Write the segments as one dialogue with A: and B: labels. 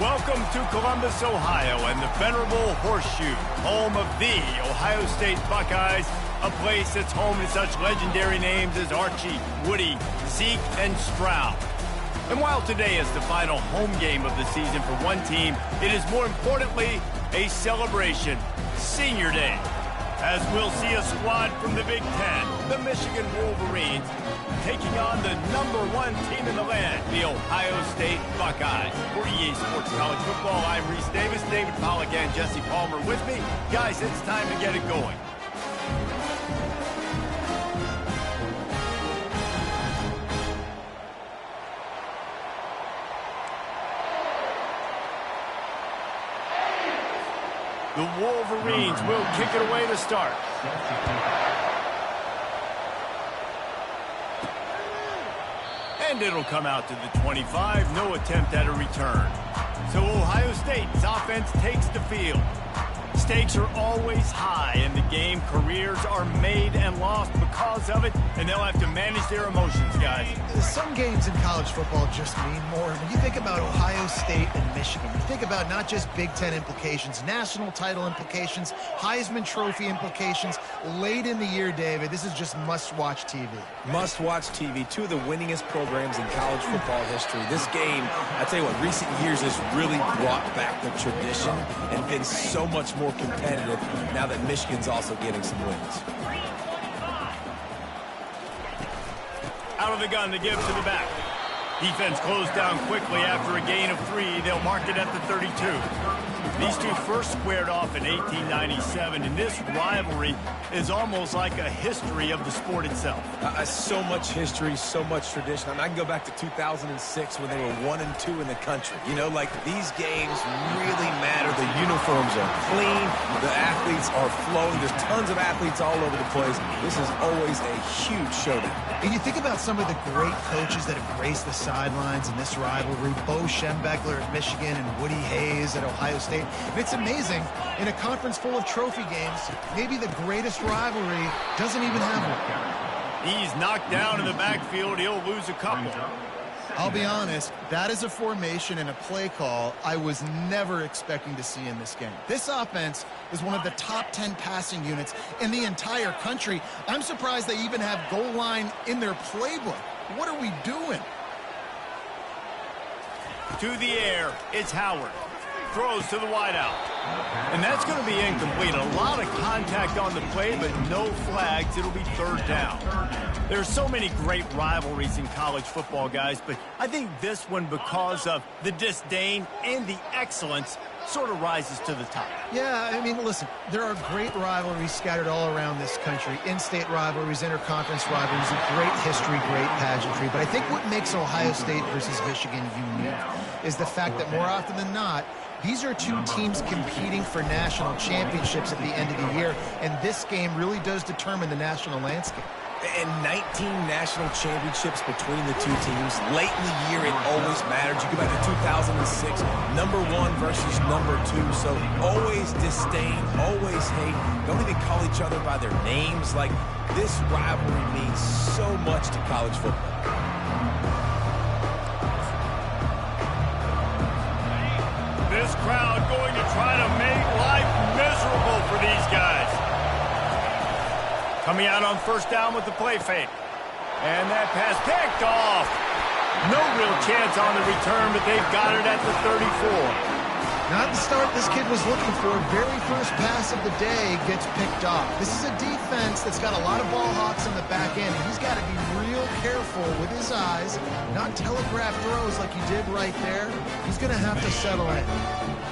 A: Welcome to Columbus, Ohio, and the venerable Horseshoe, home of the Ohio State Buckeyes, a place that's home to such legendary names as Archie, Woody, Zeke, and Stroud. And while today is the final home game of the season for one team, it is more importantly a celebration, Senior Day, as we'll see a squad from the Big Ten, the Michigan Wolverines, taking on the #1 team in the land, the Ohio State Buckeyes. For EA Sports College Football, I'm Reese Davis, David Pollack, and Jesse Palmer with me. Guys, it's time to get it going. The Wolverines will kick it away to start. And it'll come out to the 25. No attempt at a return. So Ohio State's offense takes the field. Stakes are always high in the game. Careers are made and lost because of it, and they'll have to manage their emotions, guys.
B: Some games in college football just mean more. When you think about Ohio State and Michigan, you think about not just Big Ten implications, national title implications, Heisman Trophy implications. Late in the year, David, this is just must-watch TV.
C: Must-watch TV. Two of the winningest programs in college football history. This game, I tell you what, recent years has really brought back the tradition and been so much more competitive now that Michigan's also getting some wins.
A: Out of the gun, the give to the back. Defense closed down quickly after a gain of 3. They'll mark it at the 32. These two first squared off in 1897, and this rivalry is almost like a history of the sport itself.
C: So much history, so much tradition. I mean, I can go back to 2006 when they were 1-2 in the country. You know, like, these games really matter. The uniforms are clean. The athletes are flowing. There's tons of athletes all over the place. This is always a huge showdown.
B: And you think about some of the great coaches that have graced the sidelines in this rivalry. Bo Schembechler at Michigan and Woody Hayes at Ohio State. And it's amazing, in a conference full of trophy games, maybe the greatest rivalry doesn't even have one.
A: He's knocked down in the backfield. He'll lose a couple.
B: I'll be honest, that is a formation and a play call I was never expecting to see in this game. This offense is one of the top 10 passing units in the entire country. I'm surprised they even have goal line in their playbook. What are we doing?
A: To the air, it's Howard. Throws to the wideout. And that's going to be incomplete. A lot of contact on the play, but no flags. It'll be third down. There's so many great rivalries in college football, guys, but I think this one, because of the disdain and the excellence, sort of rises to the top.
B: Yeah, I mean, listen, there are great rivalries scattered all around this country. In-state rivalries, interconference rivalries, a great history, great pageantry. But I think what makes Ohio State versus Michigan unique is the fact that more often than not, these are two teams competing for national championships at the end of the year, and this game really does determine the national landscape.
C: And 19 national championships between the two teams. Late in the year, it always mattered. You go back to 2006, #1 versus #2. So always disdain, always hate. Don't even call each other by their names. Like, this rivalry means so much to college football.
A: This crowd going to try to make life miserable for these guys. Coming out on first down with the play fake. And that pass picked off. No real chance on the return, but they've got it at the 34.
B: Not the start this kid was looking for. Very first pass of the day gets picked off. This is a defense that's got a lot of ball hawks on the back end. He's got to be real careful with his eyes, not telegraph throws like he did right there. He's going to have to settle in.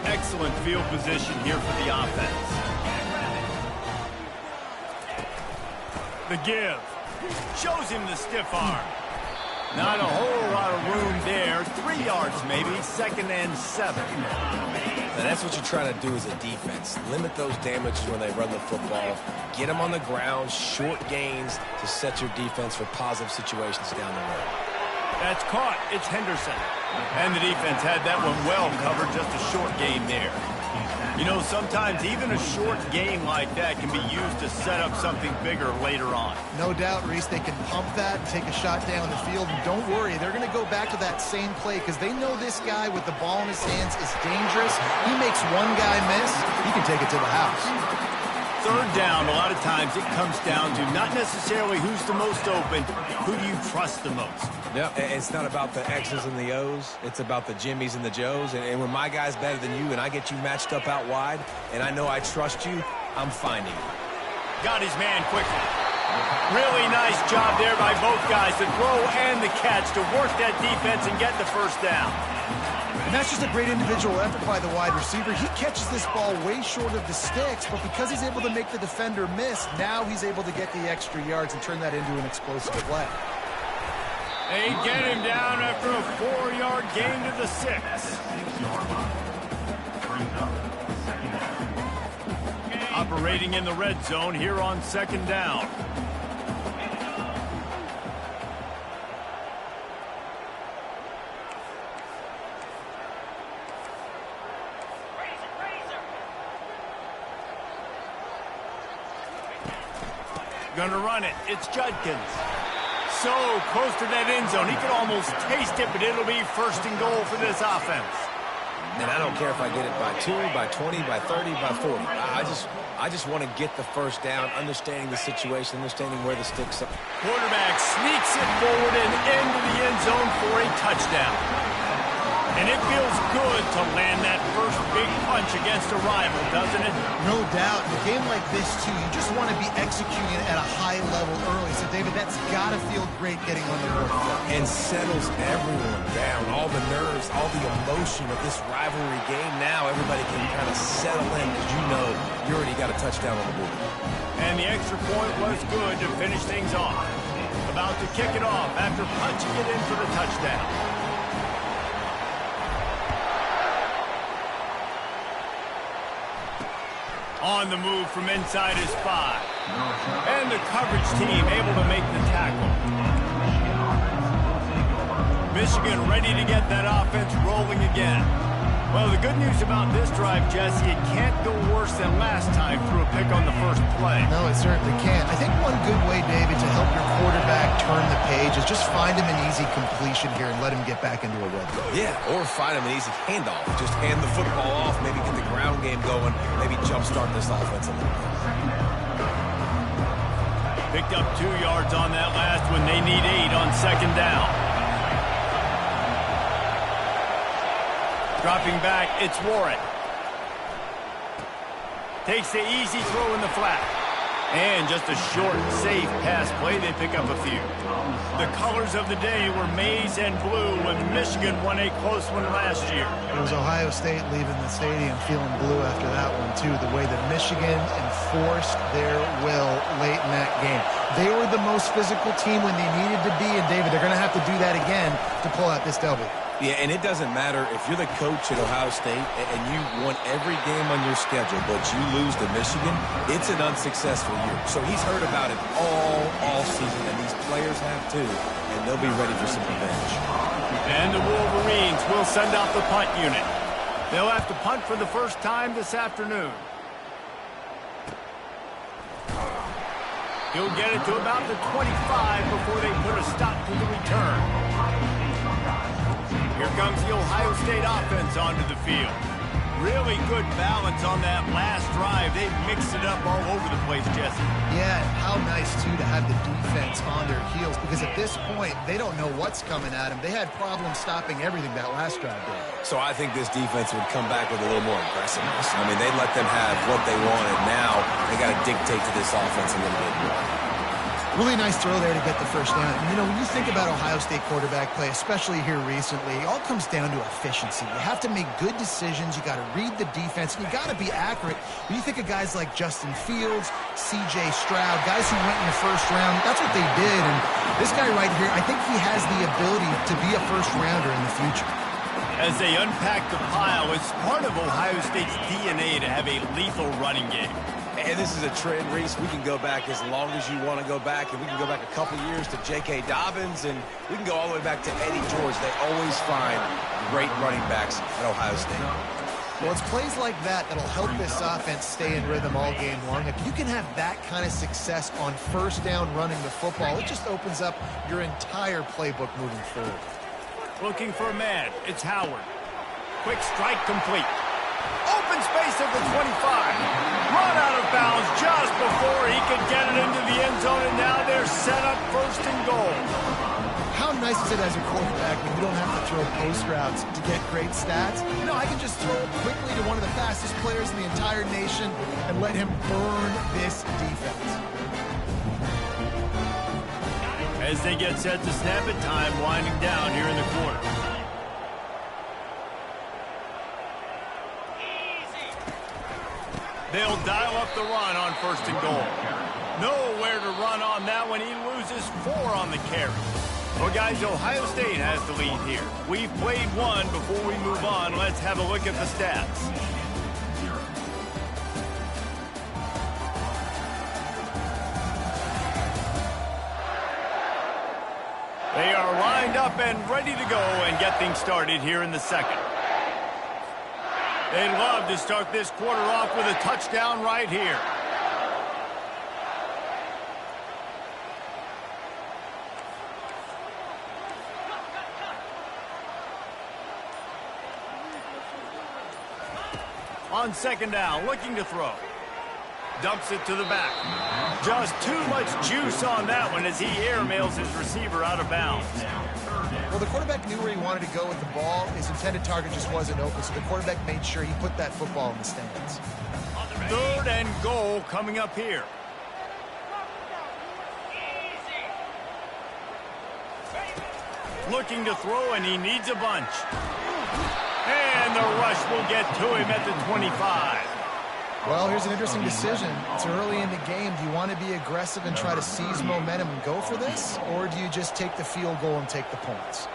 A: Excellent field position here for the offense. The give. Shows him the stiff arm. Not a whole lot of room there. 3 yards maybe. 2nd and 7.
C: And that's what you try to do as a defense. Limit those damages when they run the football. Get them on the ground, short gains to set your defense for positive situations down the road.
A: That's caught. It's Henderson. And the defense had that one well covered. Just a short gain there. You know, sometimes even a short game like that can be used to set up something bigger later on.
B: No doubt, Reese, they can pump that and take a shot down the field. And don't worry, they're going to go back to that same play because they know this guy with the ball in his hands is dangerous. He makes one guy miss, he can take it to the house.
A: Third down, a lot of times it comes down to not necessarily who's the most open, who do you trust the most?
C: Yeah, it's not about the X's and the O's. It's about the Jimmys and the Joes. And when my guy's better than you and I get you matched up out wide and I know I trust you, I'm finding you.
A: Got his man quickly. Really nice job there by both guys, the throw and the catch to work that defense and get the first down.
B: And that's just a great individual effort by the wide receiver. He catches this ball way short of the sticks, but because he's able to make the defender miss, now he's able to get the extra yards and turn that into an explosive play.
A: They get him down after a 4-yard gain to the 6. Operating in the red zone here on second down. Gonna run it. It's Judkins. So close to that end zone. He could almost taste it, but it'll be first and goal for this offense.
C: And I don't care if I get it by 2, by 20, by 30, by 40. I just want to get the first down, understanding the situation, understanding where the sticks are.
A: Quarterback sneaks it forward and into the end zone for a touchdown. And it feels good to land that first big punch against a rival, doesn't it?
B: No doubt. In a game like this, too, you just want to be executing at a high level early. So, David, that's got to feel great getting on the board.
C: And settles everyone down. All the nerves, all the emotion of this rivalry game. Now everybody can kind of settle in because you know you already got a touchdown on the board.
A: And the extra point was good to finish things off. About to kick it off after punching it in for the touchdown. On the move from inside his 5. And the coverage team able to make the tackle. Michigan ready to get that offense rolling again. Well, the good news about this drive, Jesse, it can't go worse than last time through a pick on the first play.
B: No, it certainly can't. I think one good way, David, to help your quarterback turn the page is just find him an easy completion here and let him get back into a rhythm.
C: Yeah, or find him an easy handoff. Just hand the football off, maybe get the ground game going, maybe jumpstart this offense a little bit.
A: Picked up 2 yards on that last one. They need 8 on second down. Dropping back, it's Warren. Takes the easy throw in the flat. And just a short, safe pass play, they pick up a few. The colors of the day were maize and blue when Michigan won a close one last year.
B: It was Ohio State leaving the stadium feeling blue after that one, too. The way that Michigan enforced their will late in that game. They were the most physical team when they needed to be, and David, they're going to have to do that again to pull out this W.
C: Yeah, and it doesn't matter if you're the coach at Ohio State and you won every game on your schedule, but you lose to Michigan, it's an unsuccessful year. So he's heard about it all season, and these players have too, and they'll be ready for some revenge.
A: And the Wolverines will send out the punt unit. They'll have to punt for the first time this afternoon. He'll get it to about the 25 before they put a stop to the return. Here comes the Ohio State offense onto the field. Really good balance on that last drive. They mixed it up all over the place, Jesse.
B: Yeah, and how nice, too, to have the defense on their heels, because at this point, they don't know what's coming at them. They had problems stopping everything that last drive did.
C: So I think this defense would come back with a little more aggressiveness. I mean, they let them have what they wanted. Now they got to dictate to this offense a little bit more.
B: Really nice throw there to get the first down. And, you know, when you think about Ohio State quarterback play, especially here recently, it all comes down to efficiency. You have to make good decisions. You got to read the defense, and you got to be accurate. When you think of guys like Justin Fields, C.J. Stroud, guys who went in the first round, that's what they did. And this guy right here, I think he has the ability to be a first-rounder in the future.
A: As they unpack the pile, it's part of Ohio State's DNA to have a lethal running game.
C: And this is a trend, Reese. We can go back as long as you want to go back, and we can go back a couple years to J.K. Dobbins, and we can go all the way back to Eddie George. They always find great running backs at Ohio State.
B: Well, it's plays like that that'll help this offense stay in rhythm all game long. If you can have that kind of success on first down running the football, it just opens up your entire playbook moving forward.
A: Looking for a man. It's Howard. Quick strike complete. Open space at the 25. Run out of bounds just before he could get it into the end zone, and now they're set up first and goal.
B: How nice is it as a quarterback when you don't have to throw post routes to get great stats? You know, I can just throw it quickly to one of the fastest players in the entire nation and let him burn this defense.
A: As they get set to snap it, time winding down here in the quarter. They'll dial up the run on first and goal. Nowhere to run on that one. He loses 4 on the carry. Well, guys, Ohio State has the lead here. We've played one. Before we move on, let's have a look at the stats. They are lined up and ready to go and get things started here in the second. They'd love to start this quarter off with a touchdown right here. On second down, looking to throw. Dumps it to the back. Just too much juice on that one as he airmails his receiver out of bounds.
B: Well, the quarterback knew where he wanted to go with the ball. His intended target just wasn't open, so the quarterback made sure he put that football in the stands.
A: Third and goal coming up here. Looking to throw, and he needs a bunch. And the rush will get to him at the 25.
B: Well, here's an interesting decision. It's early in the game. Do you want to be aggressive and try to seize momentum and go for this? Or do you just take the field goal and take the points?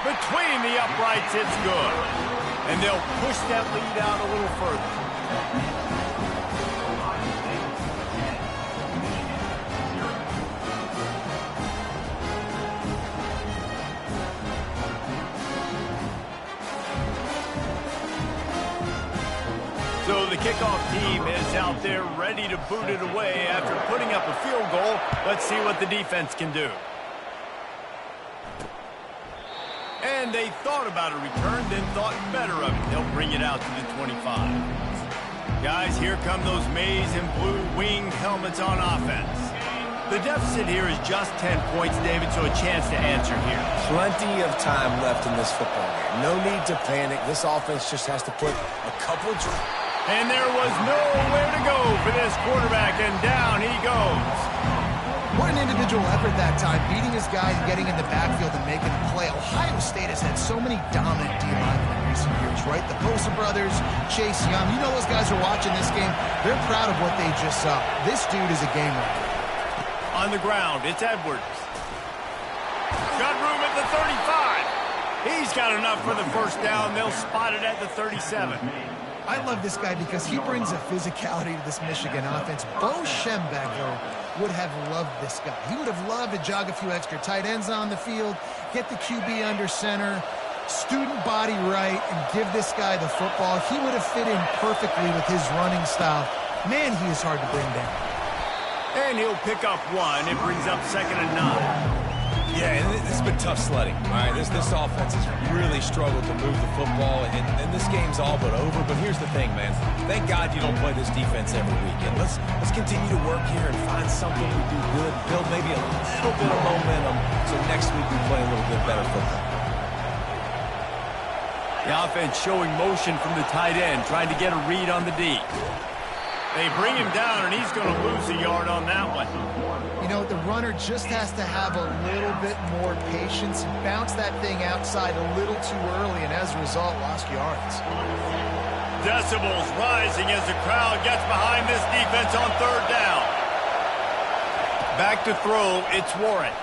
A: Between the uprights, it's good. And they'll push that lead out a little further. So the kickoff team is out there ready to boot it away after putting up a field goal. Let's see what the defense can do. And they thought about a return, then thought better of it. They'll bring it out to the 25. Guys, here come those maize and blue winged helmets on offense. The deficit here is just 10 points, David, so a chance to answer here.
C: Plenty of time left in this football game. No need to panic. This offense just has to put a couple of...
A: And there was nowhere to go for this quarterback, and down he goes.
B: What an individual effort that time, beating his guys and getting in the backfield and making a play. Ohio State has had so many dominant D-linemen in recent years, right? The Bosa brothers, Chase Young, you know those guys are watching this game. They're proud of what they just saw. This dude is a game record.
A: On the ground, it's Edwards. Got room at the 35. He's got enough for the first down. They'll spot it at the 37.
B: I love this guy because he brings a physicality to this Michigan offense. Bo Schembechler would have loved this guy. He would have loved to jog a few extra tight ends on the field, get the QB under center, student body right, and give this guy the football. He would have fit in perfectly with his running style. Man, he is hard to bring down.
A: And he'll pick up one. It brings up 2nd and 9.
C: Yeah, and this has been tough sledding. All right, this offense has really struggled to move the football, and this game's all but over. But here's the thing, man. Thank God you don't play this defense every weekend. Let's continue to work here and find something we do good, build maybe a little bit of momentum, so next week we play a little bit better football.
A: The offense showing motion from the tight end, trying to get a read on the D. They bring him down, and he's going to lose a yard on that one.
B: You know, the runner just has to have a little bit more patience and bounce that thing outside a little too early, and as a result, lost yards.
A: Decibels rising as the crowd gets behind this defense on 3rd down. Back to throw, it's Warren.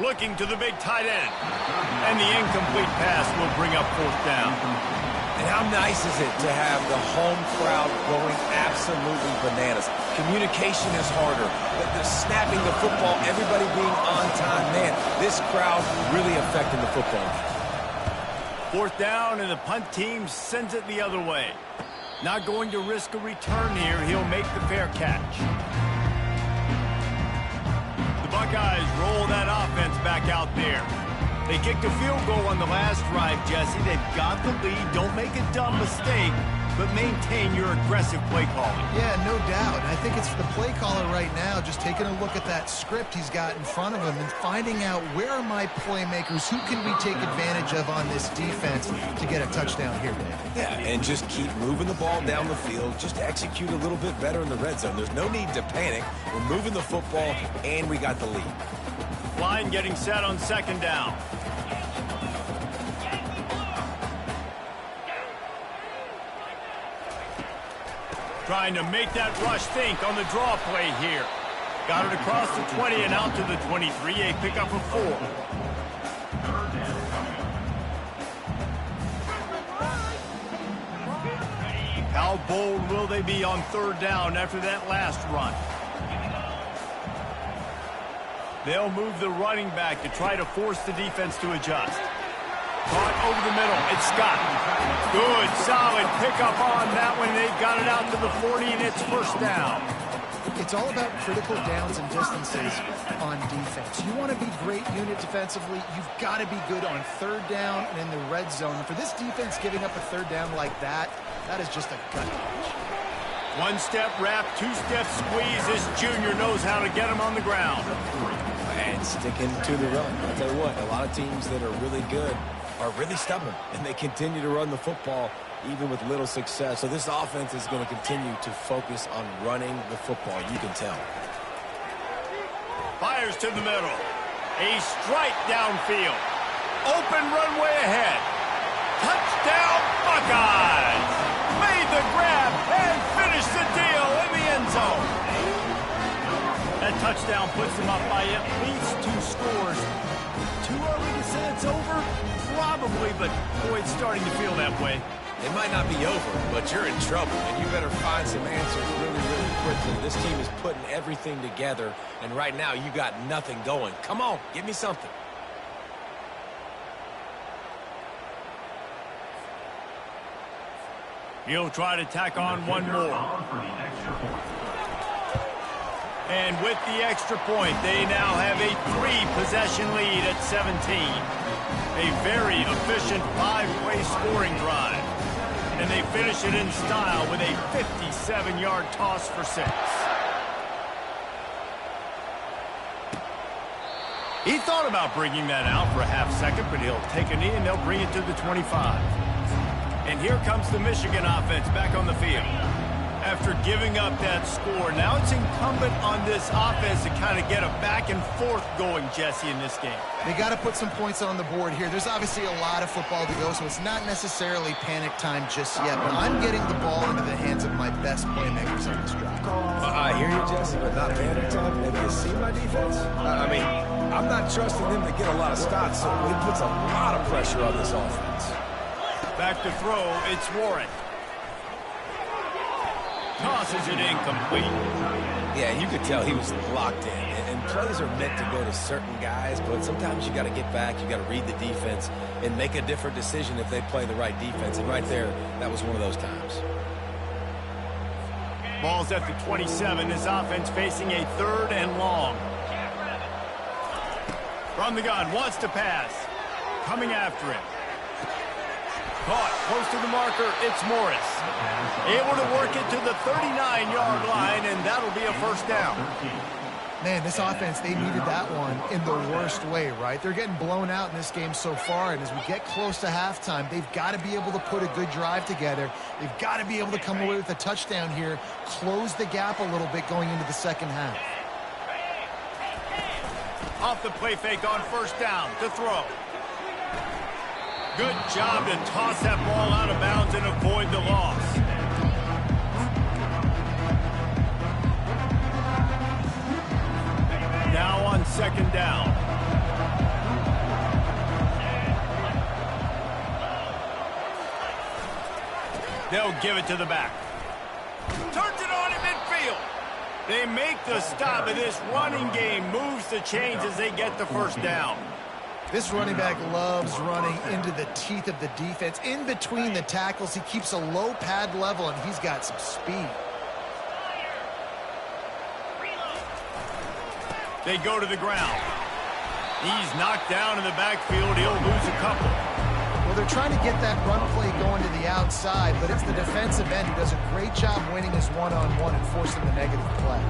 A: Looking to the big tight end. And the incomplete pass will bring up 4th down.
C: And how nice is it to have the home crowd going absolutely bananas? Communication is harder. The snapping the football, everybody being on time. Man, this crowd really affecting the football game.
A: 4th down, and the punt team sends it the other way. Not going to risk a return here. He'll make the fair catch. The Buckeyes roll that offense back out there. They kicked a field goal on the last drive, Jesse. They've got the lead. Don't make a dumb mistake, but maintain your aggressive play calling.
B: Yeah, no doubt. I think it's the play caller right now just taking a look at that script he's got in front of him and finding out where are my playmakers, who can we take advantage of on this defense to get a touchdown here, Dave.
C: Yeah, and just keep moving the ball down the field. Just execute a little bit better in the red zone. There's no need to panic. We're moving the football, and we got the lead.
A: Line getting set on 2nd down. Trying to make that rush think on the draw play here. Got it across the 20 and out to the 23. A pickup of 4. How bold will they be on 3rd down after that last run? They'll move the running back to try to force the defense to adjust. Caught over the middle. It's Scott. Good, solid pickup on that one. They've got it out to the 40, and it's 1st down.
B: It's all about critical downs and distances on defense. You want to be great unit defensively, you've got to be good on 3rd down and in the red zone. For this defense giving up a 3rd down like that, that is just a gut punch.
A: 1-step wrap, 2-step squeeze. This junior knows how to get him on the ground.
C: And sticking to the run. I'll tell you what, a lot of teams that are really good are really stubborn, and they continue to run the football even with little success. So this offense is going to continue to focus on running the football. You can tell.
A: Fires to the middle. A strike downfield. Open runway ahead. Touchdown, Buckeyes! Made the grab and finished the deal in the end zone. That touchdown puts them up by at least 2 scores. Too early to say it's over? Probably, but boy, it's starting to feel that way.
C: It might not be over, but you're in trouble, and you better find some answers really, really quickly. This team is putting everything together, and right now you got nothing going. Come on, give me something.
A: He'll try to tack on one more. And with the extra point, they now have a 3-possession lead at 17. A very efficient 5-play scoring drive. And they finish it in style with a 57-yard toss for 6. He thought about bringing that out for a half second, but he'll take a knee and they'll bring it to the 25. And here comes the Michigan offense back on the field. After giving up that score, now it's incumbent on this offense to kind of get a back and forth going, Jesse, in this game.
B: They got to put some points on the board here. There's obviously a lot of football to go, so it's not necessarily panic time just yet, but I'm getting the ball into the hands of my best playmakers on this drive.
C: I hear you, Jesse, but not panic time. Have you seen my defense? I'm not trusting them to get a lot of stops, so it puts a lot of pressure on this offense.
A: Back to throw, it's Warren. Tosses it incomplete.
C: Yeah, you could tell he was locked in. And plays are meant to go to certain guys, but sometimes you got to get back, you got to read the defense, and make a different decision if they play the right defense. And right there, that was one of those times.
A: Ball's at the 27. This offense facing a 3rd and long. From the gun, wants to pass. Coming after him. Caught close to the marker, it's Morris. Able to work it to the 39-yard line, and that'll be a 1st down.
B: Man, this offense, they needed that one in the worst way, right? They're getting blown out in this game so far, and as we get close to halftime, they've got to be able to put a good drive together. They've got to be able to come away with a touchdown here, close the gap a little bit going into the second half.
A: Off the play fake on 1st down to throw. Good job to toss that ball out of bounds and avoid the loss. Now on 2nd down. They'll give it to the back. Turns it on in midfield. They make the stop, and this running game moves the chains as they get the 1st down.
B: This running back loves running into the teeth of the defense. In between the tackles, he keeps a low pad level, and he's got some speed.
A: They go to the ground. He's knocked down in the backfield. He'll lose a couple.
B: Well, they're trying to get that run play going to the outside, but it's the defensive end who does a great job winning his one-on-one and forcing the negative play.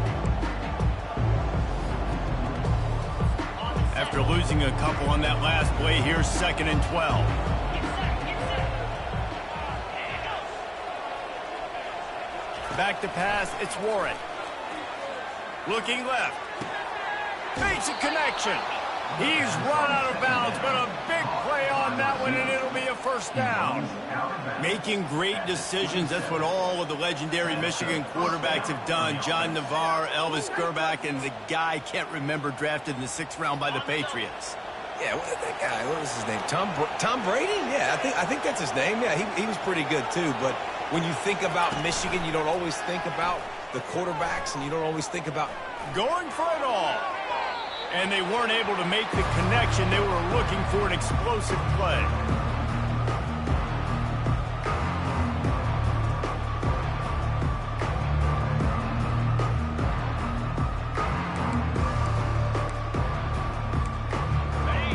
A: After losing a couple on that last play, here's 2nd and 12. Back to pass, it's Warren. Looking left. Makes a connection. He's run out of bounds, but a big play on that one, and it'll be a first down. Making great decisions. That's what all of the legendary Michigan quarterbacks have done. John Navarre, Elvis Grbac, and the guy I can't remember drafted in the 6th round by the Patriots.
C: Yeah, that guy, what was his name? Tom Brady? Yeah, I think that's his name. Yeah, he was pretty good too. But when you think about Michigan, you don't always think about the quarterbacks, and you don't always think about
A: going for it all. And they weren't able to make the connection. They were looking for an explosive play.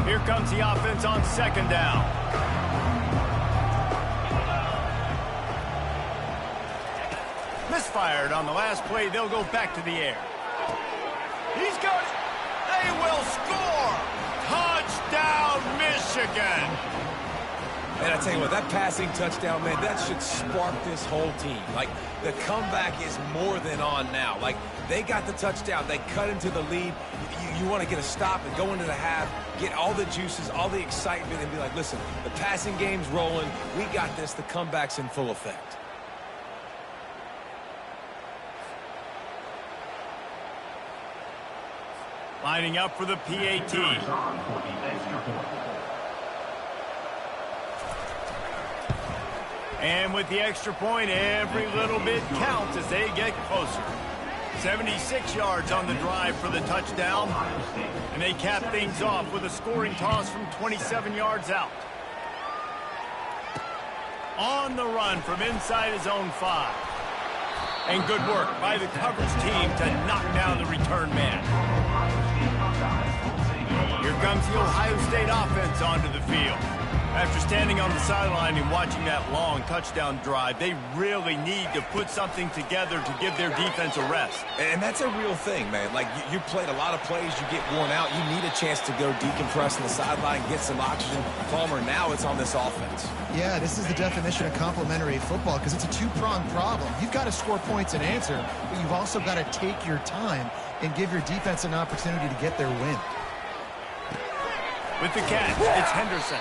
A: Here comes the offense on 2nd down. Misfired on the last play. They'll go back to the air. He's got it. They will score! Touchdown, Michigan!
C: And I tell you what, that passing touchdown, man, that should spark this whole team. Like, the comeback is more than on now. Like, they got the touchdown. They cut into the lead. You want to get a stop and go into the half, get all the juices, all the excitement, and be like, listen, the passing game's rolling. We got this. The comeback's in full effect.
A: Lining up for the PAT. And with the extra point, every little bit counts as they get closer. 76 yards on the drive for the touchdown. And they cap things off with a scoring toss from 27 yards out. On the run from inside his own 5. And good work by the coverage team to knock down the return man. Here comes the Ohio State offense onto the field. After standing on the sideline and watching that long touchdown drive, they really need to put something together to give their defense a rest.
C: And that's a real thing, man. Like, you played a lot of plays, you get worn out. You need a chance to go decompress on the sideline, get some oxygen. Palmer, now it's on this offense.
B: Yeah, this is the definition of complementary football because it's a two-pronged problem. You've got to score points and answer, but you've also got to take your time and give your defense an opportunity to get their win.
A: With the catch, it's Henderson.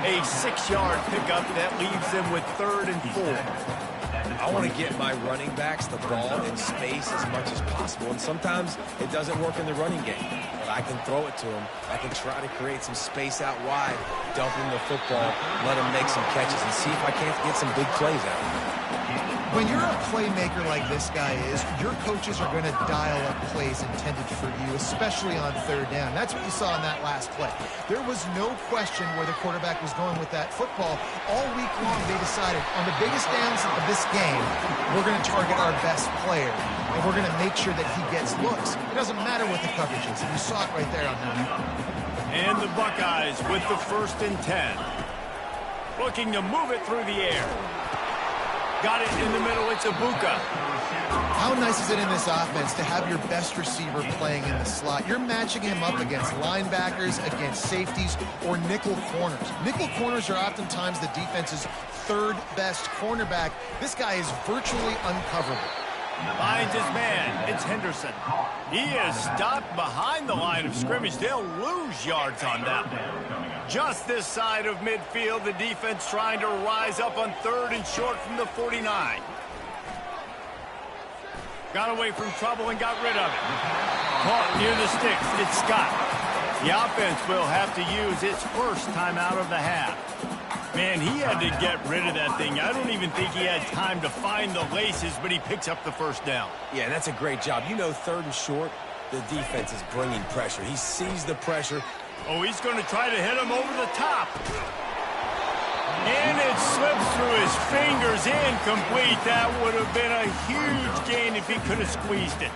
A: A 6-yard pickup that leaves them with 3rd and 4.
C: I want to get my running backs the ball in space as much as possible, and sometimes it doesn't work in the running game. But I can throw it to them. I can try to create some space out wide, dump them the football, let them make some catches, and see if I can't get some big plays out of them.
B: When you're a playmaker like this guy is, your coaches are going to dial up plays intended for you, especially on 3rd down. That's what you saw in that last play. There was no question where the quarterback was going with that football. All week long, they decided, on the biggest downs of this game, we're going to target our best player, and we're going to make sure that he gets looks. It doesn't matter what the coverage is. You saw it right there on that.
A: And the Buckeyes with the 1st and 10. Looking to move it through the air. Got it in the middle, it's Ibuka.
B: How nice is it in this offense to have your best receiver playing in the slot? You're matching him up against linebackers, against safeties, or nickel corners. Nickel corners are oftentimes the defense's 3rd best cornerback. This guy is virtually uncoverable.
A: Finds his man, it's Henderson. He is stopped behind the line of scrimmage. They'll lose yards on that one. Just this side of midfield, the defense trying to rise up on 3rd and short from the 49. Got away from trouble and got rid of it. Caught near the sticks, it's Scott. The offense will have to use its first timeout of the half. Man, he had to get rid of that thing. I don't even think he had time to find the laces, but he picks up the 1st down.
C: Yeah, that's a great job. You know, 3rd and short, the defense is bringing pressure. He sees the pressure.
A: Oh, he's going to try to hit him over the top. And it slips through his fingers, incomplete. That would have been a huge gain if he could have squeezed it.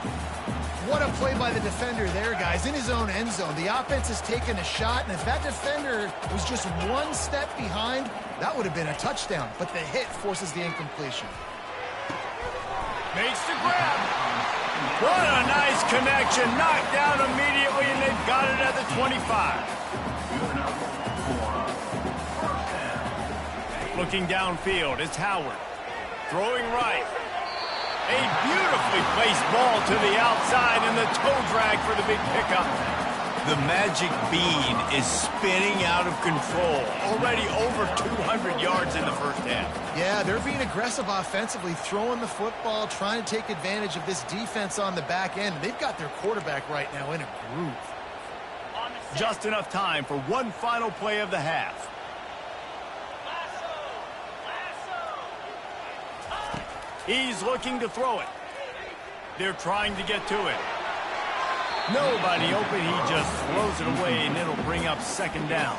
B: What a play by the defender there, guys, in his own end zone. The offense has taken a shot, and if that defender was just one step behind, that would have been a touchdown. But the hit forces the incompletion.
A: Makes the grab. What a nice connection. Knocked down immediately, and they've got it at the 25. Looking downfield, it's Howard. Throwing right. A beautifully placed ball to the outside, and the toe drag for the big pickup. The magic bean is spinning out of control. Already over 200 yards in the first half.
B: Yeah, they're being aggressive offensively, throwing the football, trying to take advantage of this defense on the back end. They've got their quarterback right now in a groove.
A: Just enough time for one final play of the half. He's looking to throw it. They're trying to get to it. Nobody open. He just throws it away, and it'll bring up second down.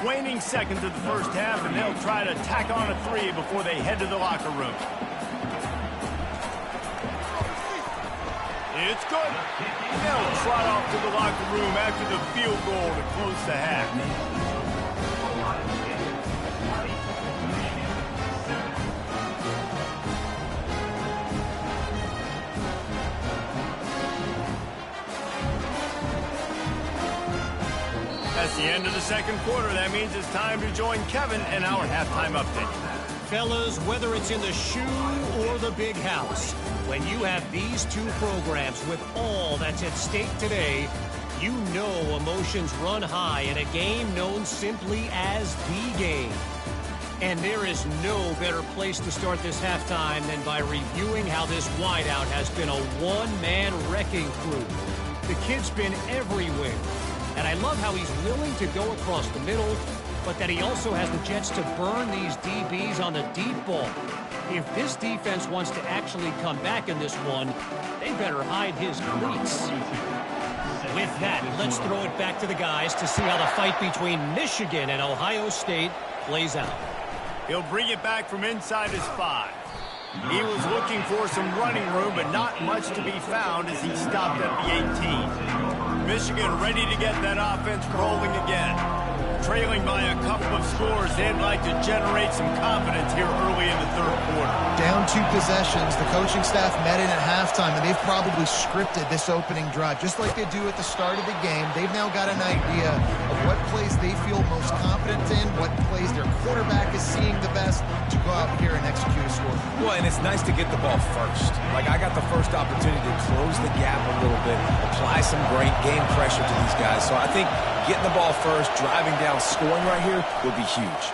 A: Waning seconds of the first half, and they'll try to tack on a 3 before they head to the locker room. It's good. They'll trot off to the locker room after the field goal to close the half. That's the end of the second quarter. That means it's time to join Kevin and our halftime update.
D: Fellas, whether it's in the shoe or the big house, when you have these two programs with all that's at stake today, you know emotions run high in a game known simply as the game. And there is no better place to start this halftime than by reviewing how this wideout has been a one-man wrecking crew. The kid's been everywhere. And I love how he's willing to go across the middle, but that he also has the jets to burn these DBs on the deep ball. If this defense wants to actually come back in this one, they better hide his cleats. With that, let's throw it back to the guys to see how the fight between Michigan and Ohio State plays out.
A: He'll bring it back from inside his 5. He was looking for some running room, but not much to be found as he stopped at the 18. Michigan ready to get that offense rolling again. Trailing by a couple of scores, they'd like to generate some confidence here early in the third quarter.
B: Down 2 possessions, the coaching staff met in at halftime, and they've probably scripted this opening drive. Just like they do at the start of the game, they've now got an idea of what plays they feel most confident in, what plays their quarterback is seeing the best to go out here and execute a score.
C: Well, and it's nice to get the ball first. Like, I got the first opportunity to close the gap a little bit, apply some great game pressure to these guys. So I think getting the ball first, driving down, scoring right here would be huge.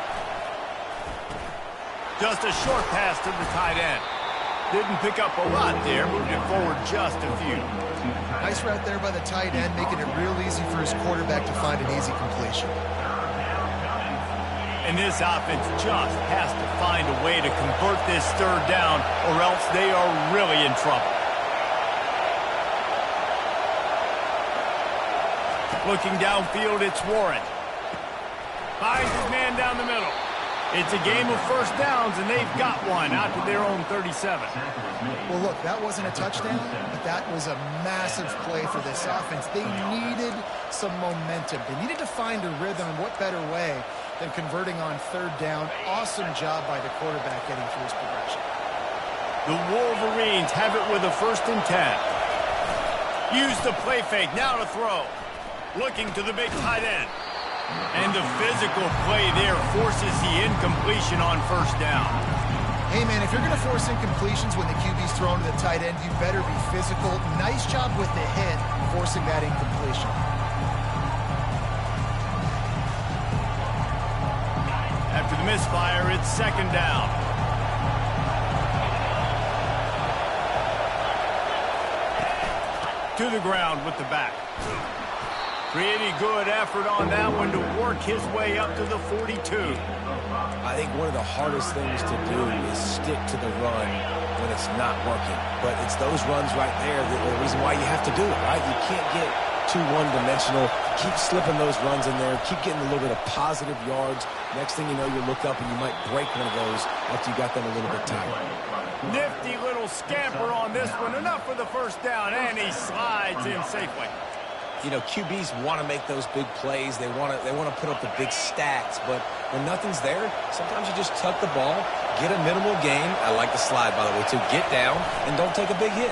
A: Just a short pass to the tight end. Didn't pick up a lot there, moved it forward just a few.
B: Nice route there by the tight end, making it real easy for his quarterback to find an easy completion.
A: And this offense just has to find a way to convert this third down, or else they are really in trouble. Looking downfield, it's Warren. Finds his man down the middle. It's a game of first downs, and they've got one out to their own 37.
B: Well, look, that wasn't a touchdown, but that was a massive play for this offense. They needed some momentum. They needed to find a rhythm, and what better way than converting on third down. Awesome job by the quarterback getting through his progression.
A: The Wolverines have it with a 1st and 10. Use the play fake, now to throw. Looking to the big tight end. And the physical play there forces the incompletion on first down.
B: Hey, man, if you're going to force incompletions when the QB's thrown to the tight end, you better be physical. Nice job with the hit, forcing that incompletion.
A: After the misfire, it's second down. To the ground with the back. Pretty good effort on that one to work his way up to the 42.
C: I think one of the hardest things to do is stick to the run when it's not working. But it's those runs right there that are the reason why you have to do it, right? You can't get too one-dimensional. Keep slipping those runs in there. Keep getting a little bit of positive yards. Next thing you know, you look up and you might break one of those after you got them a little bit tired.
A: Nifty little scamper on this one. Enough for the first down, and he slides in safely.
C: You know, QBs want to make those big plays. They want to put up the big stats. But when nothing's there, sometimes you just tuck the ball, get a minimal gain. I like the slide, by the way, too. Get down and don't take a big hit.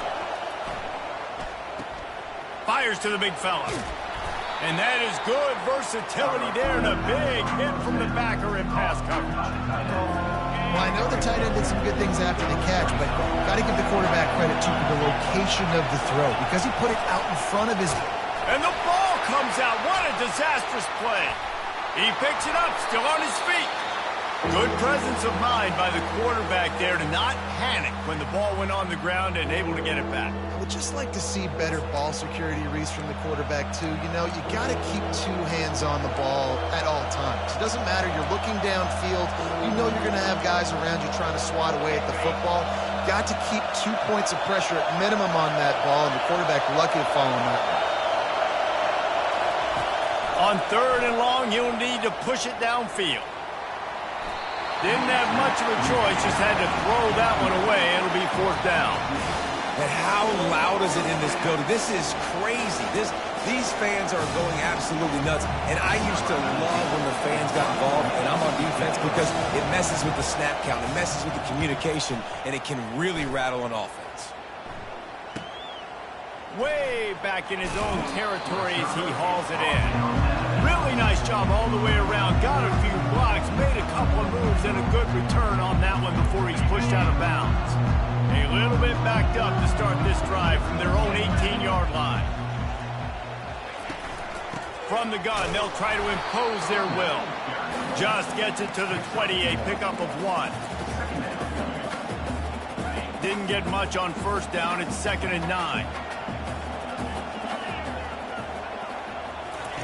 A: Fires to the big fella. And that is good versatility there, and a big hit from the backer in pass coverage.
B: Well, I know the tight end did some good things after the catch, but got to give the quarterback credit, too, for the location of the throw, because he put it out in front of his...
A: And the ball comes out. What a disastrous play. He picks it up, still on his feet. Good presence of mind by the quarterback there to not panic when the ball went on the ground and able to get it back.
B: Would just like to see better ball security, Reese, from the quarterback, too. You know, you got to keep two hands on the ball at all times. It doesn't matter. You're looking downfield. You know you're going to have guys around you trying to swat away at the football. Got to keep 2 points of pressure at minimum on that ball, and the quarterback lucky to fall on that one.
A: On 3rd and long, he'll need to push it downfield. Didn't have much of a choice, just had to throw that one away. It'll be 4th down.
C: And how loud is it in this building? This is crazy. These fans are going absolutely nuts. And I used to love when the fans got involved, and I'm on defense, because it messes with the snap count, it messes with the communication, and it can really rattle an offense.
A: Way back in his own territory as he hauls it in. Really nice job all the way around. Got a few blocks, made a couple of moves, and a good return on that one before he's pushed out of bounds. A little bit backed up to start this drive from their own 18-yard line. From the gun, they'll try to impose their will. Just gets it to the 20, a pickup of 1. Didn't get much on 1st down. It's 2nd and 9.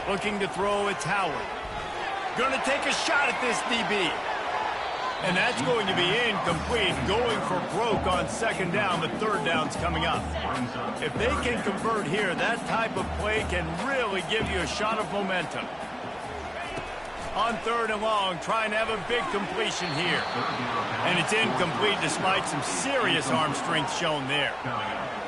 A: Looking to throw, it's Howard. Going to take a shot at this DB. And that's going to be incomplete. Going for broke on 2nd down, but 3rd down's coming up. If they can convert here, that type of play can really give you a shot of momentum. On 3rd and long, trying to have a big completion here. And it's incomplete despite some serious arm strength shown there.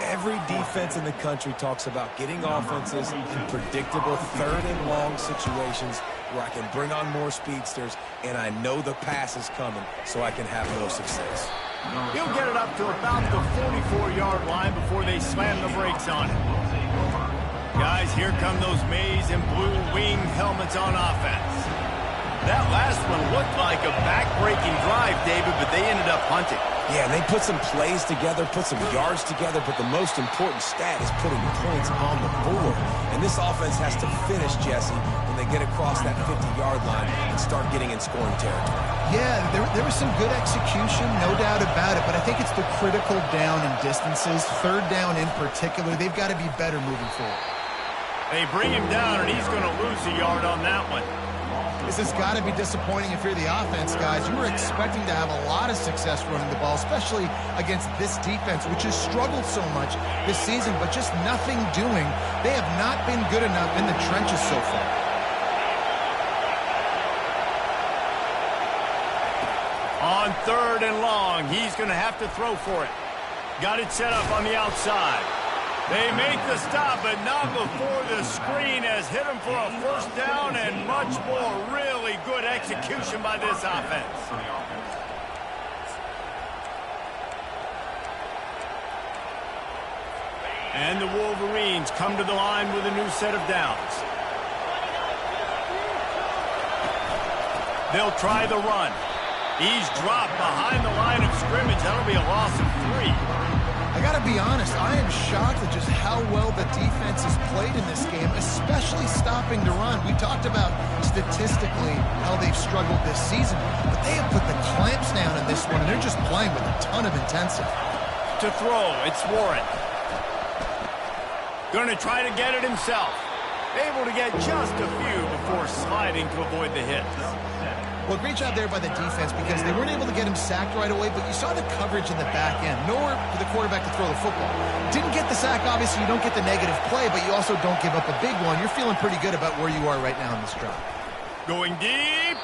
C: Every defense in the country talks about getting offenses in predictable 3rd and long situations where I can bring on more speedsters and I know the pass is coming so I can have no success.
A: He'll get it up to about the 44-yard line before they slam the brakes on it. Guys, here come those maize and blue wing helmets on offense. That last one looked like a back-breaking drive, David, but they ended up punting.
C: Yeah, they put some plays together, put some yards together, but the most important stat is putting points on the board. And this offense has to finish, Jesse, when they get across that 50-yard line and start getting in scoring territory.
B: Yeah, there was some good execution, no doubt about it, but I think it's the critical down and distances, 3rd down in particular. They've got to be better moving forward.
A: They bring him down, and he's going to lose a yard on that one.
B: This has got to be disappointing if you're the offense, guys. You were expecting to have a lot of success running the ball, especially against this defense, which has struggled so much this season, but just nothing doing. They have not been good enough in the trenches so far.
A: On 3rd and long, he's going to have to throw for it. Got it set up on the outside. They make the stop, but not before the screen has hit him for a 1st down and much more. Really good execution by this offense. And the Wolverines come to the line with a new set of downs. They'll try the run. He's dropped behind the line of scrimmage. That'll be a loss of 3.
B: I got to be honest, I am shocked at just how well the defense has played in this game, especially stopping the run. We talked about statistically how they've struggled this season, but they have put the clamps down in this one, and they're just playing with a ton of intensity.
A: To throw, it's Warren. Going to try to get it himself. Able to get just a few before sliding to avoid the hit.
B: Well, great job there by the defense because they weren't able to get him sacked right away, but you saw the coverage in the back end. Nowhere for the quarterback to throw the football. Didn't get the sack, obviously. You don't get the negative play, but you also don't give up a big one. You're feeling pretty good about where you are right now in this drive.
A: Going deep.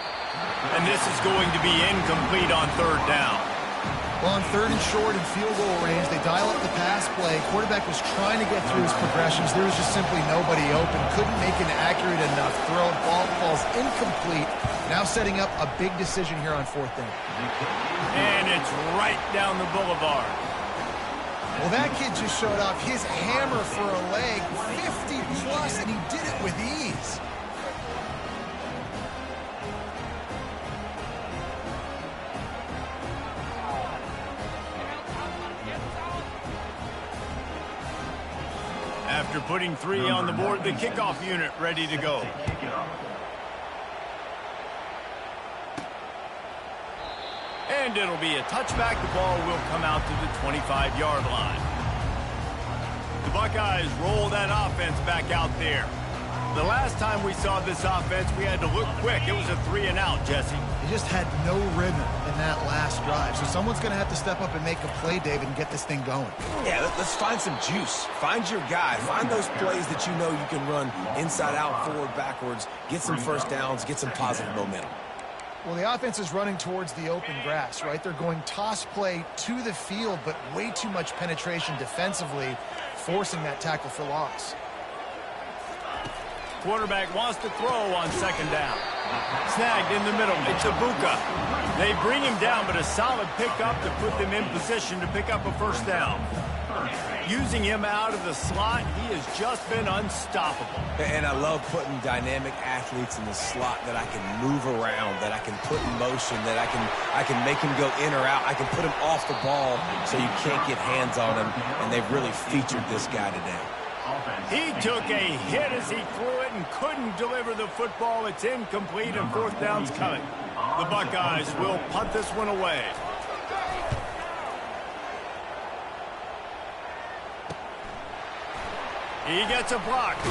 A: And this is going to be incomplete on third down.
B: Well, on third and short and field goal range, they dial up the pass play. Quarterback was trying to get through his progressions. There was just simply nobody open. Couldn't make an accurate enough throw. Ball falls incomplete. Now setting up a big decision here on fourth down.
A: And it's right down the boulevard.
B: Well, that kid just showed off his hammer for a leg, 50 plus, and he did it with ease.
A: After putting 3 on the board, the kickoff unit ready to go. And it'll be a touchback. The ball will come out to the 25-yard line. The Buckeyes roll that offense back out there. The last time we saw this offense, we had to look quick. It was a 3-and-out, Jesse.
B: They just had no rhythm in that last drive. So someone's going to have to step up and make a play, David, and get this thing going.
C: Yeah, let's find some juice. Find your guy. Find those plays that you know you can run inside out, forward, backwards. Get some first downs. Get some positive momentum.
B: Well, the offense is running towards the open grass, right? They're going toss play to the field, but way too much penetration defensively, forcing that tackle for loss.
A: Quarterback wants to throw on second down. Snagged in the middle. It's Ibuka. They bring him down, but a solid pickup to put them in position to pick up a first down. Using him out of the slot, he has just been unstoppable.
C: And I love putting dynamic athletes in the slot that I can move around, that I can put in motion, that I can make him go in or out. I can put him off the ball so you can't get hands on him, and they've really featured this guy today.
A: He took a hit as he threw it and couldn't deliver the football. It's incomplete and fourth down's coming. The Buckeyes will punt this one away. He gets a block.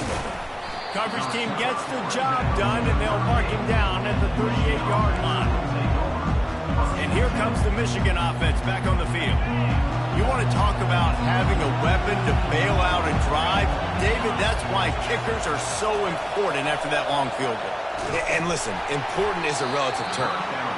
A: Coverage team gets the job done, and they'll mark him down at the 38-yard line. And here comes the Michigan offense back on the field. You want to talk about having a weapon to bail out a drive? David, that's why kickers are so important after that long field goal.
C: And listen, important is a relative term.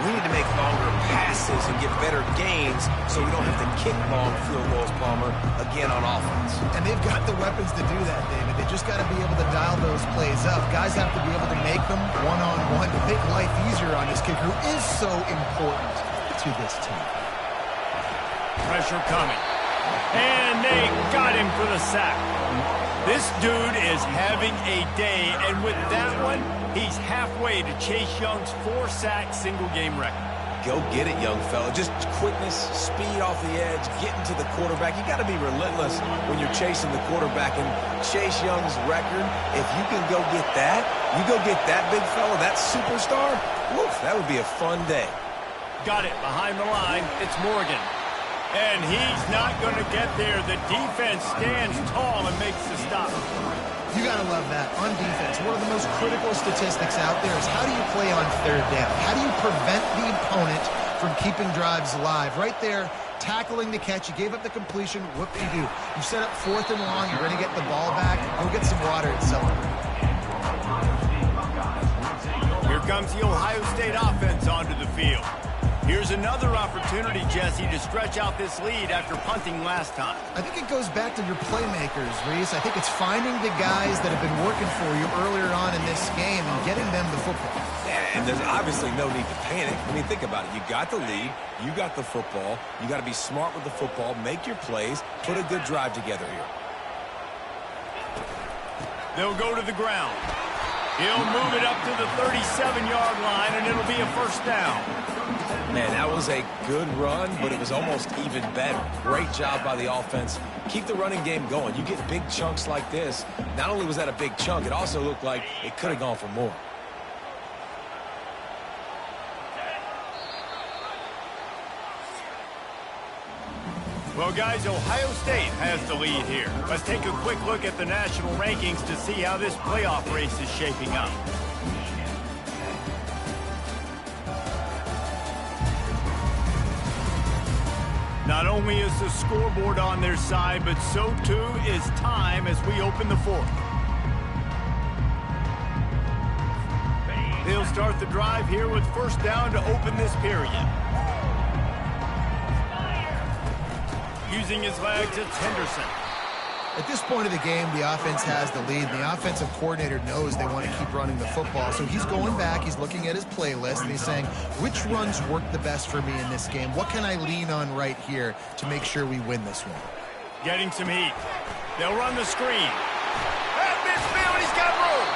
C: We need to make longer passes and get better gains so we don't have to kick long field goals, Palmer, again on offense.
B: And they've got the weapons to do that, David. They just got to be able to dial those plays up. Guys have to be able to make them one-on-one to make life easier on this kicker, who is so important to this team.
A: Pressure coming. And they got him for the sack. This dude is having a day, and with that one, he's halfway to Chase Young's 4-sack single-game record.
C: Go get it, young fella. Just quickness, speed off the edge, getting to the quarterback. You got to be relentless when you're chasing the quarterback. And Chase Young's record, if you can go get that, you go get that big fella, that superstar, woof, that would be a fun day.
A: Got it behind the line. It's Morgan. And he's not going to get there. The defense stands tall and makes the stop.
B: You got to love that. On defense, one of the most critical statistics out there is how do you play on third down? How do you prevent the opponent from keeping drives alive? Right there, tackling the catch. You gave up the completion. Whoop-de-doo. You set up fourth and long. You're going to get the ball back. Go get some water and celebrate.
A: Here comes the Ohio State offense onto the field. Here's another opportunity, Jesse, to stretch out this lead after punting last time.
B: I think it goes back to your playmakers, Reese. I think it's finding the guys that have been working for you earlier on in this game and getting them the football.
C: Yeah, and there's obviously no need to panic. I mean, think about it. You got the lead. You got the football. You got to be smart with the football. Make your plays. Put a good drive together here.
A: They'll go to the ground. He'll move it up to the 37-yard line, and it'll be a first down.
C: Man, that was a good run, but it was almost even better. Great job by the offense. Keep the running game going. You get big chunks like this. Not only was that a big chunk, it also looked like it could have gone for more.
A: Well, guys, Ohio State has the lead here. Let's take a quick look at the national rankings to see how this playoff race is shaping up. Not only is the scoreboard on their side, but so too is time as we open the fourth. They'll start the drive here with first down to open this period. Using his legs, it's Henderson.
B: At this point of the game, the offense has the lead. The offensive coordinator knows they want to keep running the football. So he's going back, he's looking at his playlist, and he's saying, which runs work the best for me in this game? What can I lean on right here to make sure we win this one?
A: Getting some heat. They'll run the screen. At midfield, he's got room.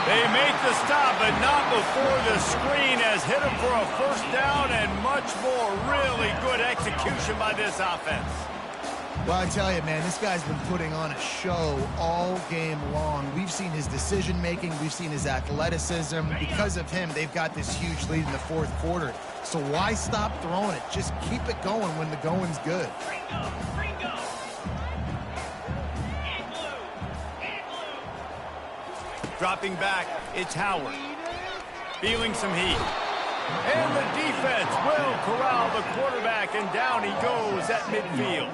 A: They make the stop, but not before the screen has hit him for a first down and much more. Really good execution by this offense.
B: Well, I tell you, man, this guy's been putting on a show all game long. We've seen his decision-making. We've seen his athleticism. Because of him, they've got this huge lead in the fourth quarter. So why stop throwing it? Just keep it going when the going's good.
A: Dropping back, it's Howard. Feeling some heat. And the defense will corral the quarterback, and down he goes at midfield.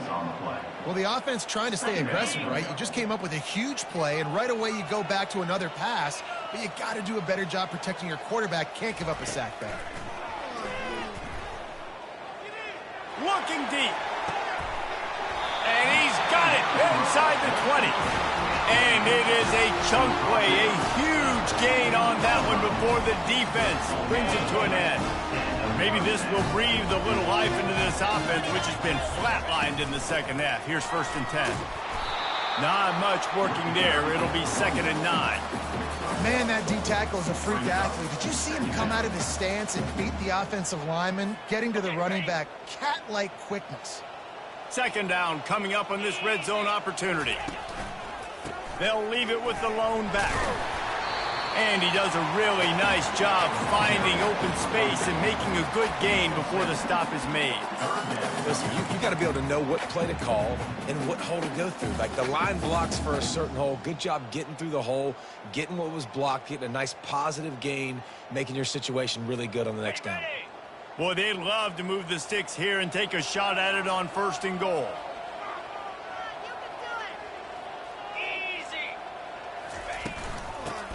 B: Well, the offense trying to stay aggressive, right? You just came up with a huge play, and right away you go back to another pass, but you got to do a better job protecting your quarterback. Can't give up a sack back.
A: Looking deep. And he's got it inside the 20. And it is a chunk play, a huge gain on that one before the defense brings it to an end. Maybe this will breathe a little life into this offense, which has been flatlined in the second half. Here's 1st and 10. Not much working there. It'll be 2nd and 9.
B: Man, that D tackle is a freak athlete. Did you see him come out of his stance and beat the offensive lineman, getting to the running back? Cat-like quickness.
A: 2nd down coming up on this red zone opportunity. They'll leave it with the lone back. And he does a really nice job finding open space and making a good gain before the stop is made.
C: Listen, you got to be able to know what play to call and what hole to go through. Like, the line blocks for a certain hole. Good job getting through the hole, getting what was blocked, getting a nice positive gain, making your situation really good on the next down.
A: Boy, they'd love to move the sticks here and take a shot at it on 1st and goal.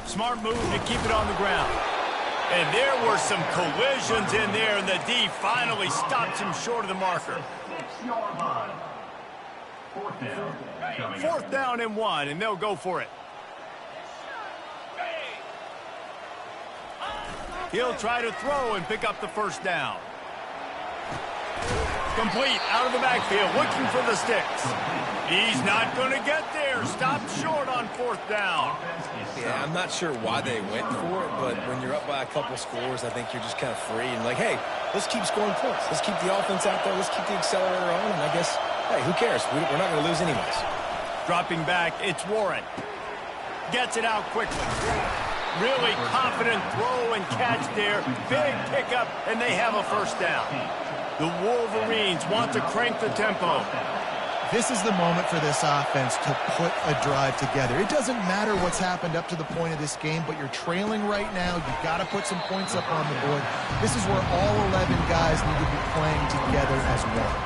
A: Smart move to keep it on the ground. And there were some collisions in there, and the D finally stops him short of the marker. 4th down and 1, and they'll go for it. He'll try to throw and pick up the 1st down. Complete out of the backfield, looking for the sticks. He's not going to get there. Stopped short on 4th down.
C: Yeah, I'm not sure why they went for it, but when you're up by a couple scores, I think you're just kind of free and like, hey, let's keep scoring points. Let's keep the offense out there. Let's keep the accelerator on, and I guess, hey, who cares? We're not going to lose anyways.
A: Dropping back, it's Warren. Gets it out quickly. Really confident throw and catch there. Big pickup, and they have a 1st down. The Wolverines want to crank the tempo.
B: This is the moment for this offense to put a drive together. It doesn't matter what's happened up to the point of this game, but you're trailing right now. You've got to put some points up on the board. This is where all 11 guys need to be playing together as one.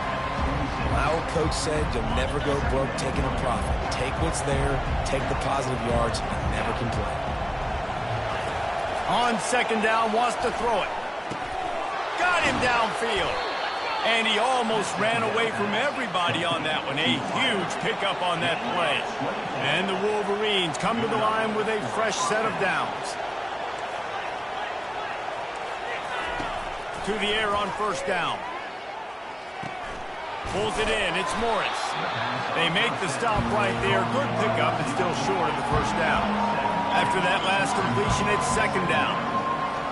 C: My old coach said you'll never go broke taking a profit. Take what's there, take the positive yards, and never complain.
A: On 2nd down, wants to throw it. Got him downfield. And he almost ran away from everybody on that one. A huge pickup on that play. And the Wolverines come to the line with a fresh set of downs. To the air on 1st down. Pulls it in. It's Morris. They make the stop right there. Good pickup, but still short of the 1st down. After that last completion, it's 2nd down.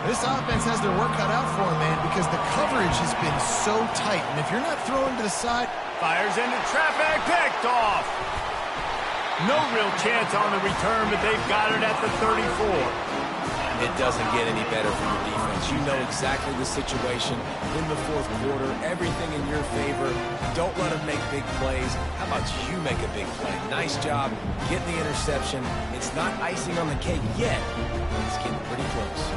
B: This offense has their work cut out for them, man, because the coverage has been so tight. And if you're not throwing to the side...
A: Fires into traffic, picked off. No real chance on the return, but they've got it at the 34.
C: It doesn't get any better for your defense. You know exactly the situation in the 4th quarter. Everything in your favor. Don't let them make big plays. How about you make a big play? Nice job getting the interception. It's not icing on the cake yet. It's getting pretty close.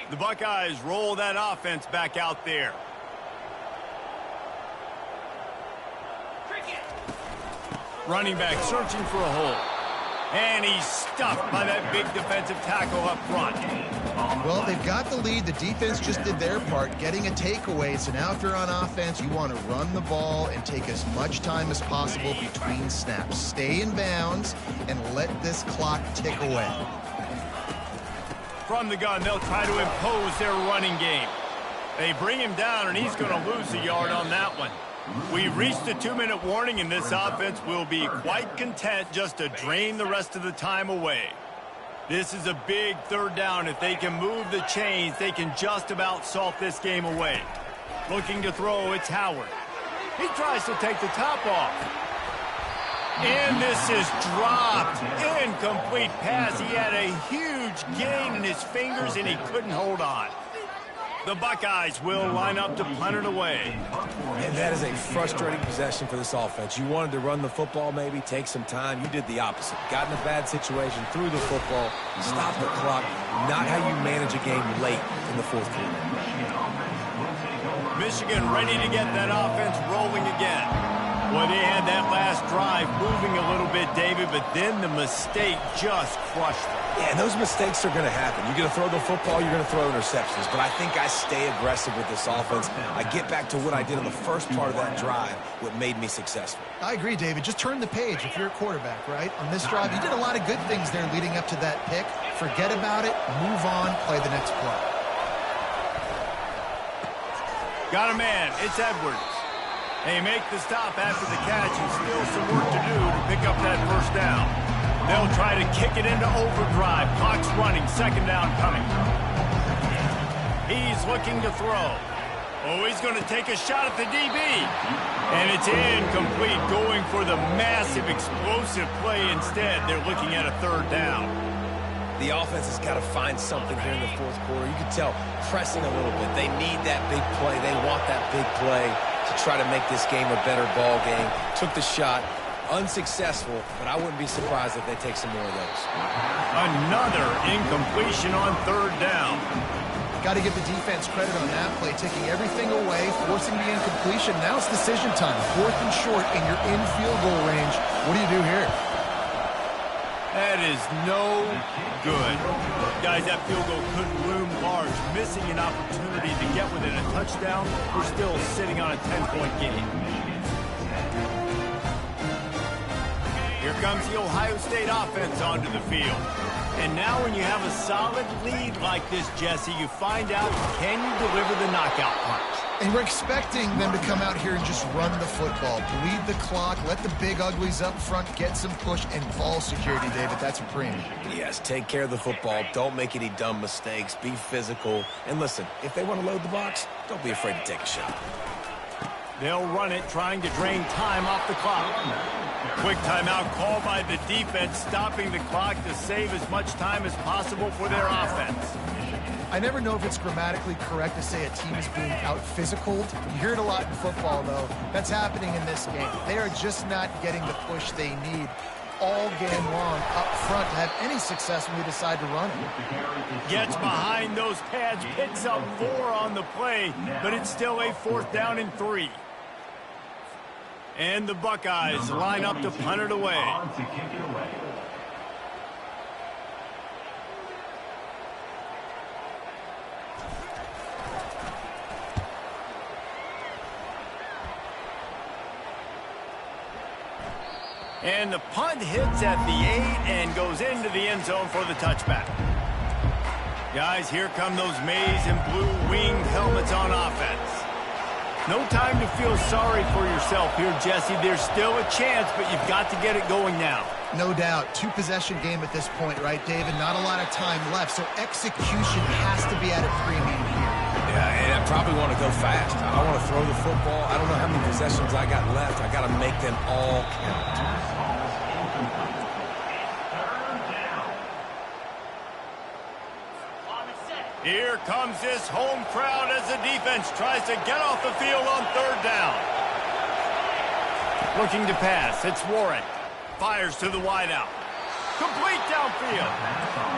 A: The Buckeyes roll that offense back out there. Running back searching for a hole. And he's stuffed by that big defensive tackle up front.
B: Well, they've got the lead. The defense just did their part, getting a takeaway. So now if you're on offense, you want to run the ball and take as much time as possible between snaps. Stay in bounds and let this clock tick away.
A: From the gun, they'll try to impose their running game. They bring him down, and he's going to lose a yard on that one. We've reached a 2-minute warning, and this offense will be quite content just to drain the rest of the time away. This is a big third down. If they can move the chains, they can just about salt this game away. Looking to throw, it's Howard. He tries to take the top off. And this is dropped. Incomplete pass. He had a huge gain in his fingers, and he couldn't hold on. The Buckeyes will line up to punt it away.
C: And that is a frustrating possession for this offense. You wanted to run the football, maybe take some time. You did the opposite. Got in a bad situation, threw the football, stopped the clock. Not how you manage a game late in the fourth quarter.
A: Michigan ready to get that offense rolling again. Well, they had that last drive moving a little bit, David, but then the mistake just crushed them.
C: Yeah, and those mistakes are going to happen. You're going to throw the football, you're going to throw interceptions. But I think I stay aggressive with this offense. I get back to what I did in the first part of that drive, what made me successful.
B: I agree, David. Just turn the page if you're a quarterback, right? On this drive, you did a lot of good things there leading up to that pick. Forget about it, move on, play the next play.
A: Got a man. It's Edwards. They make the stop after the catch, and still some work to do to pick up that first down. They'll try to kick it into overdrive. Clock's running. Second down coming. He's looking to throw. Oh, he's going to take a shot at the DB. And it's incomplete, going for the massive explosive play instead. They're looking at a third down.
C: The offense has got to find something here in the fourth quarter. You can tell pressing a little bit. They need that big play. They want that big play to try to make this game a better ball game. Took the shot. Unsuccessful, but I wouldn't be surprised if they take some more of those.
A: Another incompletion on third down.
B: Got to give the defense credit on that play, taking everything away, forcing the incompletion. Now it's decision time. 4th and short, and you're in field goal range. What do you do here?
A: That is no good. Guys, that field goal could loom large. Missing an opportunity to get within a touchdown. We're still sitting on a 10-point game. Here comes the Ohio State offense onto the field. And now when you have a solid lead like this, Jesse, you find out, can you deliver the knockout punch?
B: And we're expecting them to come out here and just run the football, bleed the clock, let the big uglies up front get some push and ball security, David. That's a premium.
C: Yes, take care of the football. Don't make any dumb mistakes. Be physical. And listen, if they want to load the box, don't be afraid to take a shot.
A: They'll run it, trying to drain time off the clock. Quick timeout called by the defense, stopping the clock to save as much time as possible for their offense.
B: I never know if it's grammatically correct to say a team is being out-physicaled. You hear it a lot in football, though. That's happening in this game. They are just not getting the push they need all game long up front to have any success when we decide to run it.
A: Gets behind those pads, picks up 4 on the play, but it's still a 4th down and 3. And the Buckeyes line up to punt it away. And the punt hits at the 8 and goes into the end zone for the touchback. Guys, here come those maize and blue winged helmets on offense. No time to feel sorry for yourself here, Jesse. There's still a chance, but you've got to get it going now.
B: No doubt. 2-possession game at this point, right, David? Not a lot of time left, so execution has to be at a premium here.
C: Yeah, and I probably want to go fast. I want to throw the football. I don't know how many possessions I got left. I got to make them all count.
A: Here comes this home crowd as the defense tries to get off the field on third down. Looking to pass. It's Warren. Fires to the wideout. Complete downfield.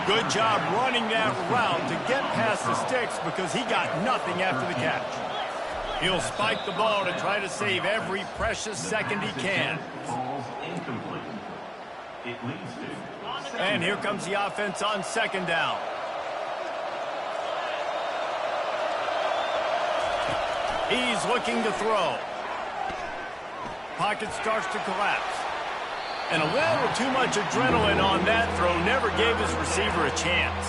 A: Good job running that route to get past the sticks because he got nothing after the catch. He'll spike the ball to try to save every precious second he can. And here comes the offense on second down. He's looking to throw. Pocket starts to collapse. And a little too much adrenaline on that throw never gave his receiver a chance.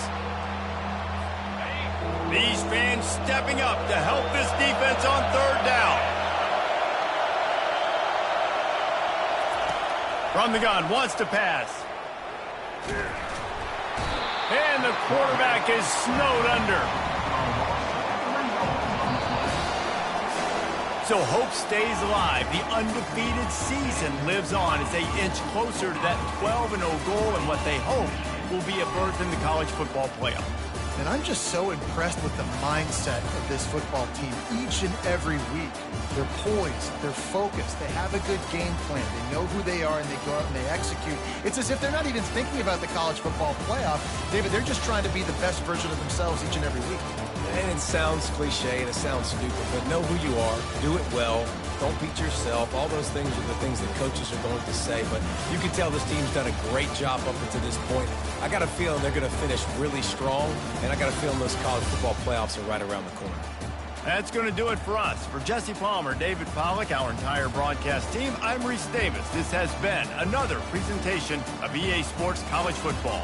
A: These fans stepping up to help this defense on third down. From the gun, wants to pass. And the quarterback is snowed under. So hope stays alive. The undefeated season lives on as they inch closer to that 12-0 goal and what they hope will be a berth in the college football playoff.
B: And I'm just so impressed with the mindset of this football team each and every week. They're poised, they're focused, they have a good game plan, they know who they are, and they go out and they execute. It's as if they're not even thinking about the college football playoff. David, they're just trying to be the best version of themselves each and every week.
C: And it sounds cliche and it sounds stupid, but know who you are, do it well, don't beat yourself. All those things are the things that coaches are going to say, but you can tell this team's done a great job up until this point. I got a feeling they're going to finish really strong, and I got a feeling those college football playoffs are right around the corner.
A: That's going to do it for us. For Jesse Palmer, David Pollack, our entire broadcast team, I'm Reese Davis. This has been another presentation of EA Sports College Football.